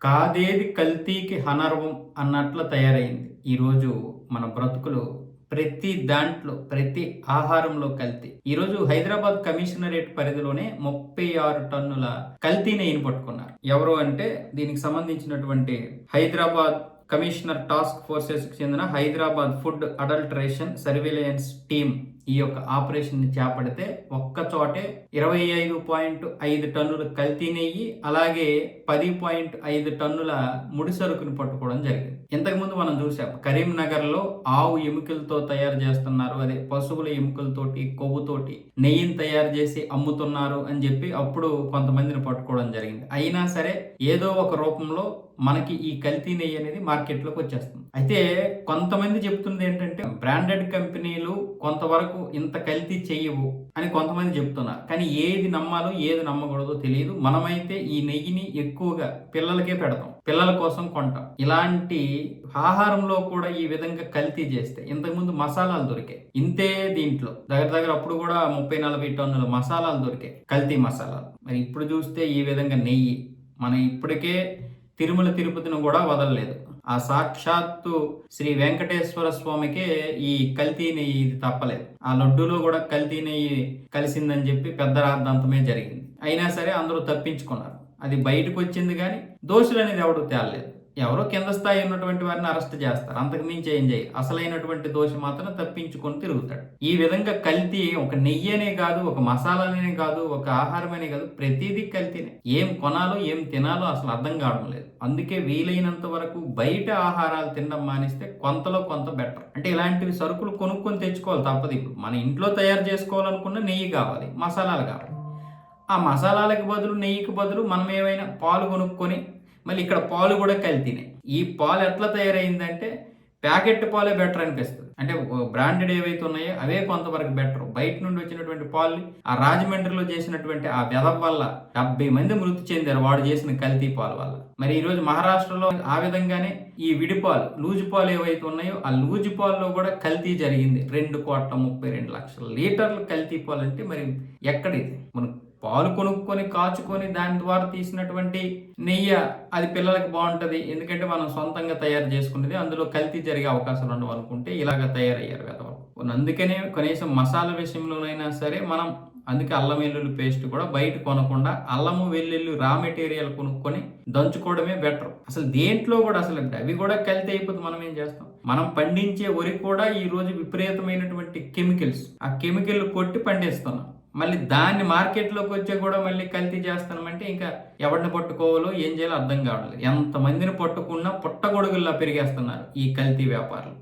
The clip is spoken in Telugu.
కాదేది కల్తీకి హనర్వం అన్నట్లు తయారైంది. ఈరోజు మన బ్రతుకులు ప్రతి దాంట్లో, ప్రతి ఆహారంలో కల్తీ. ఈరోజు హైదరాబాద్ కమిషనరేట్ పరిధిలోనే 36 టన్నుల కల్తీ నెయ్యిని పట్టుకున్నారు. ఎవరు అంటే దీనికి సంబంధించినటువంటి హైదరాబాద్ కమిషనర్ టాస్క్ ఫోర్సెస్కి చెందిన Hyderabad food adulteration surveillance team ఈ యొక్క ఆపరేషన్ ని చేపడితే ఒక్క చోటే 25.5 టన్నుల కల్తీ నెయ్యి, అలాగే 10.5 టన్నుల ముడి సరుకుని పట్టుకోవడం జరిగింది. ఇంతకుముందు మనం చూసాం కరీంనగర్ లో ఆవు ఎముకలతో తయారు చేస్తున్నారు, అదే పశువుల ఎముకలతోటి కొవ్వుతోటి నెయ్యిని తయారు చేసి అమ్ముతున్నారు అని చెప్పి అప్పుడు కొంతమందిని పట్టుకోవడం జరిగింది. అయినా సరే ఏదో ఒక రూపంలో మనకి ఈ కల్తీ నెయ్యి అనేది మార్కెట్లోకి వచ్చేస్తుంది. అయితే కొంతమంది చెప్తుంది ఏంటంటే బ్రాండెడ్ కంపెనీలు కొంతవరకు ఇంత కల్తీ చెయ్యవు అని కొంతమంది చెప్తున్నారు. కానీ ఏది నమ్మాలో ఏది నమ్మకూడదో తెలియదు. మనమైతే ఈ నెయ్యిని ఎక్కువగా పిల్లలకే పెడతాం, పిల్లల కోసం కొంటాం. ఇలాంటి ఆహారంలో కూడా ఈ విధంగా కల్తీ చేస్తే ఇంతకుముందు మసాలాలు దొరికాయి, ఇంతే దీంట్లో దగ్గర అప్పుడు కూడా 30-40 టన్నుల మసాలాలు దొరికాయి, కల్తీ మసాలాలు. మరి ఇప్పుడు చూస్తే ఈ విధంగా నెయ్యి మనం ఇప్పటికే తిరుమల తిరుపతిని కూడా వదలలేదు. ఆ సాక్షాత్తు శ్రీ వెంకటేశ్వర స్వామికే ఈ కల్తీ నెయ్యి ఇది తప్పలేదు. ఆ లడ్డూలో కూడా కల్తీ నెయ్యి కలిసిందని చెప్పి పెద్ద రాద్ధాంతమే జరిగింది. అయినా సరే అందరూ తప్పించుకున్నారు. అది బయటకు వచ్చింది కానీ దోషులు అనేది ఎవడు తేలలేదు. ఎవరో కింద స్థాయి ఉన్నటువంటి వారిని అరెస్ట్ చేస్తారు, అంతకు మించి ఏం చేయాలి. అసలైనటువంటి దోషి మాత్రం తప్పించుకొని తిరుగుతాడు. ఈ విధంగా కల్తీ ఒక నెయ్యి అనే కాదు, ఒక మసాలానే కాదు, ఒక ఆహారమనే కాదు, ప్రతిదీ కల్తీనే. ఏం కొనాలో ఏం తినాలో అసలు అర్థం కావడం లేదు. అందుకే వీలైనంత వరకు బయట ఆహారాలు తినడం మానేస్తే కొంతలో కొంత బెటర్. అంటే ఇలాంటివి సరుకులు కొనుక్కొని తెచ్చుకోవాలి తప్పదు. ఇప్పుడు మన ఇంట్లో తయారు చేసుకోవాలనుకున్న నెయ్యి కావాలి, మసాలాలు కావాలి. ఆ మసాలాలకు బదులు నెయ్యికి బదులు మనం ఏమైనా పాలు కొనుక్కొని, మళ్ళీ ఇక్కడ పాలు కూడా కల్తీనే. ఈ పాలు ఎట్లా తయారైందంటే ప్యాకెట్ పాలే బెటర్ అనిపిస్తుంది. అంటే బ్రాండెడ్ ఏవైతే ఉన్నాయో అవే కొంతవరకు బెటర్. బయట నుండి వచ్చినటువంటి పాలు ఆ రాజమండ్రిలో చేసినటువంటి ఆ వెదవ వల్ల 70 మంది మృతి చెందారు, వాడు చేసిన కల్తీ పాలు వల్ల. మరి ఈ రోజు మహారాష్ట్రలో ఆ విధంగానే ఈ విడిపాలు లూజు పాలు ఏవైతే ఉన్నాయో ఆ లూజు పాలలో కూడా కల్తీ జరిగింది. 2,32,00,000 లీటర్లు కల్తీ పాలు అంటే మరి ఎక్కడిది? మనం పాలు కొనుక్కొని కాచుకొని దాని ద్వారా తీసినటువంటి నెయ్యి అది పిల్లలకి బాగుంటుంది, ఎందుకంటే మనం సొంతంగా తయారు చేసుకునేది, అందులో కల్తీ జరిగే అవకాశాలు ఉండవు అనుకుంటే ఇలాగ తయారయ్యారు వెధవలు. అందుకనే కనీసం మసాలా విషయంలోనైనా సరే మనం అందుకే అల్లం వెల్లుల్లి పేస్ట్ కూడా బయట కొనకుండా అల్లము వెల్లుల్లి రా మెటీరియల్ కొనుక్కొని దంచుకోవడమే బెటర్. అసలు దేంట్లో కూడా అసలు అవి కూడా కల్తీ అయిపోతే మనం ఏం చేస్తాం? మనం పండించే వరి కూడా ఈ రోజు విపరీతమైనటువంటి కెమికల్స్, ఆ కెమికల్ కొట్టి పండిస్తున్నాం. మళ్ళీ దాన్ని మార్కెట్లోకి వచ్చే కూడా మళ్ళీ కల్తీ చేస్తామంటే ఇంకా ఎవరిని పట్టుకోవాలో ఏం చేయాలో అర్థం కావట్లేదు. ఎంతమందిని పట్టుకున్నా పుట్టగొడుగుల్లా పెరిగేస్తున్నారు ఈ కల్తీ వ్యాపారులు.